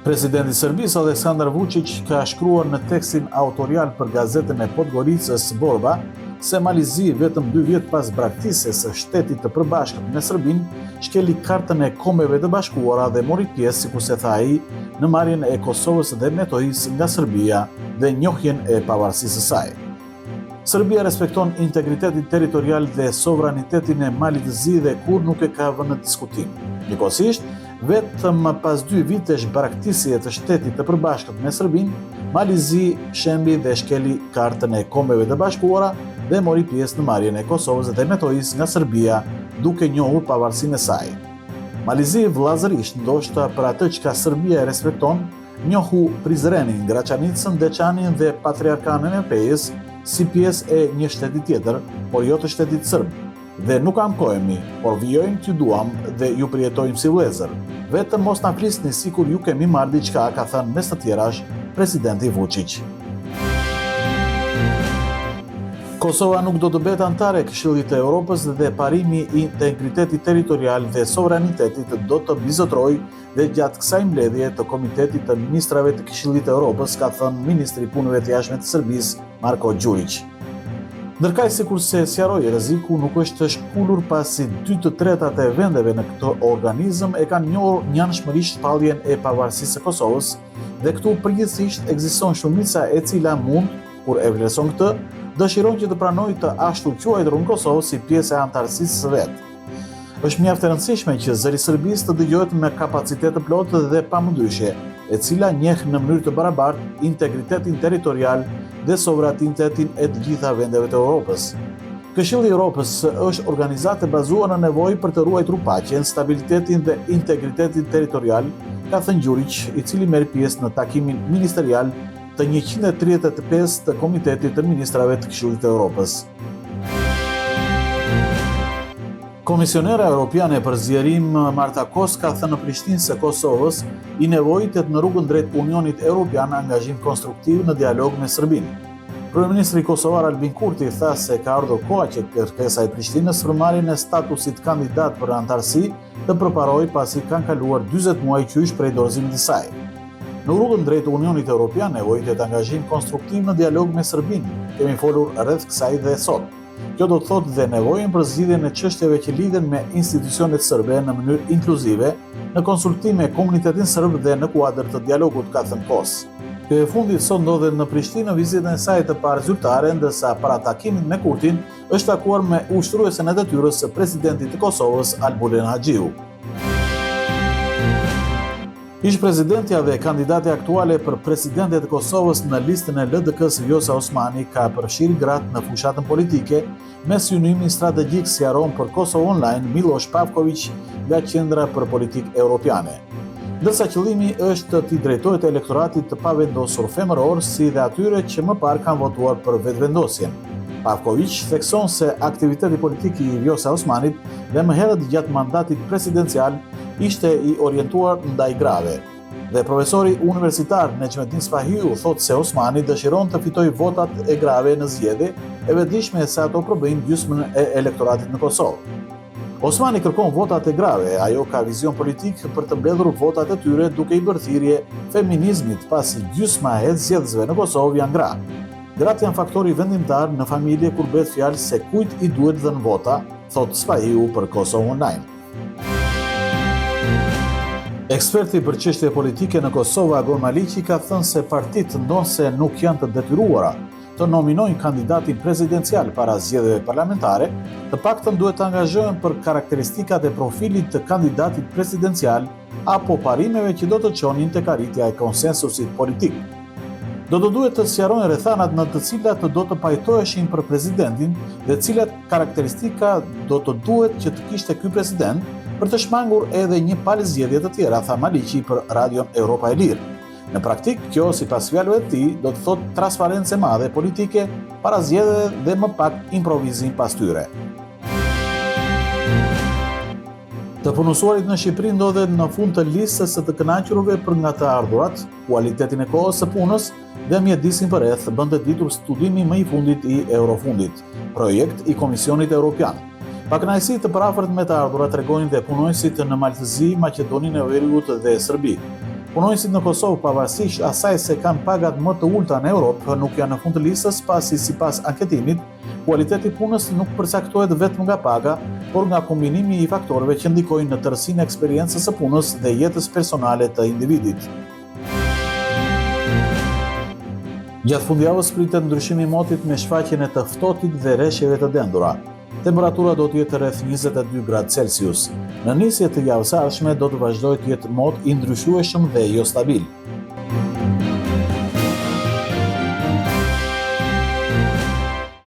Presidenti i Serbisë Aleksandar Vučić ka shkruar në tekstin autorial për gazetën e Podgoricës Borba se Malizi vetëm 2 vjet pas braktisjes së Shtetit të Përbashkët me Serbinë shkeli kartën e Kombeve të Bashkuara dhe mori pjesë, sikur se tha ai, në marrjen e Kosovës dhe Metohijës nga Serbia dhe njohjen e pavarësisë së saj. Serbia respekton integritetin territorial dhe sovranitetin e Malit të Zi dhe kur nuk e ka vënë në diskutim. Njëkohësisht, vetëm pas 2 vitesh braktisje të Shtetit të Përbashkët me Serbinë, Malizi shembi dhe shkeli kartën e Kombeve të Bashkuara dhe mori pjesë në marrjen e Kosovës dhe Metohijës nga Serbia, duke njohur pavarësinë e saj. Malizi vllazërisht, ndoshta për atë çka Serbia e respekton, njohu Prizrenin, Graçanicën, Deçanin dhe Patriarkanën e Pejës si pjesë e një shteti tjetër, por jo të shtetit serb. Dhe nuk ankohemi, por vijojmë t'ju duam dhe ju përjetojmë si vëllezër. Vetëm mos na flisni sikur ju kemi marrë diçka, ka thënë mes të tjerash presidenti Vučić. Kosova nuk do të betë antare e Këshillit të Europës dhe parimi i integritetit territorial dhe sovranitetit do të bizotrojë dhe gjatë kësaj mbledhje të Komitetit të Ministrave të Këshillit të Europës, ka thënë Ministri i Punëve të Jashtme të Serbisë, Marko Đurić. Ndërkaq sikurse sqaroi, rreziku nuk është shpulur pasi 2/3 e vendeve në këtë organizëm e kanë njohur njanshmërisht shpalljen e pavarësisë së Kosovës dhe këtu përgjithsisht ekziston shumica e cila mund, kur e vlerëson këtë, dëshiron që të pranojë të ashtu quajturën Kosovë si pjesë e antarësisë së vet. Është mjaft e rëndësishme që zëri i Serbisë të dëgjohet me kapacitet të plotë dhe pamundyshe, e cila njeh në mënyrë të barabartë integritetin territorial dhe sovranitetin e të gjitha vendeve të Europës. Këshilli i Europës është organizatë e bazuar në nevojë për të ruajtur paqen, stabilitetin dhe integritetin territorial, ka thënë Đurić, i cili merr pjesë në takimin ministerial të 135 të Komitetit të Ministrave të Këshillit të Europës. Komisionera Europiane për zgjerim Marta Kos ka thënë në Prishtinë se Kosovës i nevojitet në rrugën drejt Unionit Evropian angazhim konstruktiv në dialog me Serbinë. Kryeministri kosovar Albin Kurti tha se ka ardhur koha që kërkesa e Prishtinës për marrjen e statusit kandidat për antarësi të përparojë pasi kanë kaluar 40 muaj qysh prej dorëzimit të saj. Në rrugën drejt Unionit Evropian nevojitet angazhim konstruktiv në dialog me Serbinë. Kemi folur rreth kësaj dhe sot. Kjo do të thotë dhe nevojën për zgjidhjen e çështjeve që lidhen me institucionet serbe në mënyrë inkluzive, në konsultim me komunitetin serb dhe në kuadër të dialogut, ka thënë Kos. Kjo e fundit sot ndodhet në Prishtinë në vizitën e saj të parë zyrtare, ndërsa para takimit me Kurtin është takuar me ushtruesen e detyrës së presidentit të Kosovës, Albulin Haxhiu. Ish-presidentja dhe kandidate aktuale për presidentet të Kosovës në listën e LDK-s Vjosa Osmani ka përfshirë gratë në fushatën politike me synimin strategjik, sqaron për Kosovë Online Miloš Pavković nga Qendra për Politikë Europiane. Ndërsa qëllimi është t'i drejtohet elektoratit të pavendosur femëror si dhe atyre që më parë kanë votuar për vetëvendosjen. Pavković thekson se aktiviteti politik i Vjosa Osmanit dhe më herët gjatë mandatit presidencial ishte i orientuar ndaj grave. Dhe profesori universitar Necmettin Spahiu thot se Osmani dëshiron të fitojë votat e grave në zgjedhje, e vetëdijshme se ato përbëjnë gjysmën e elektoratit në Kosovë. Osmani kërkon votat e grave, ajo ka vizion politik për të mbledhur votat e tyre duke i bërë thirrje feminizmit, pasi gjysma e zgjedhësve në Kosovë janë gra. Gratë janë faktori vendimtar në familje kur bëhet fjalë se kujt i duhet dhënë vota, thot Spahiu për Kosovë Online. Eksperti për çështje politike në Kosovë, Agon Maliqi, ka thënë se partitë ndonse nuk janë të detyruara të nominojnë kandidatin presidencial para zgjedhjeve parlamentare, të paktën duhet të angazhohen për karakteristikat e profilit të kandidatit presidencial apo parimeve që do të çonin tek arritja e konsensusit politik. Do të duhet të sqarojnë rrethanat në të cilat do të pajtoheshin për presidentin dhe cilat karakteristika do të duhet që të kishte ky president për të shmangur edhe një palë zgjedhje të tjera, tha Maliqi për Radion Europa e Lirë. Në praktik, kjo sipas fjalëve të tij do të thotë transparencë e madhe politike para zgjedhjeve dhe më pak improvizim pas tyre. Të punësuarit në Shqipëri ndodhet në fund të listës së të kënaqurve për nga të ardhurat, kualitetin e kohës së punës dhe mjedisin për rreth, bën të ditur studimi më i fundit i Eurofundit, projekt i Komisionit Evropian. Pakënaqësi të parafort me të ardhurat tregojnë dhe punonjësit në Maltëzi, Maqedoninë e Veriut dhe Serbi. Punonjësit në Kosovë, pavarësisht asaj se kanë pagat më të ulta në Europë, nuk janë në fund të listës pasi sipas anketimit, kualiteti i punës nuk përcaktohet vetëm nga paga, por nga kombinimi i faktorëve që ndikojnë në tërësinë e eksperiencës së punës dhe jetës personale të individit. Gjatë fundjavës pritet ndryshimi i motit me shfaqjen e të ftohtit dhe rreshjeve të dendura. Temperatura do të jetë rreth 22 gradë Celsius. Në nisje të javës së ardhshme do të vazhdojë të jetë mot i ndryshueshëm dhe jo stabil.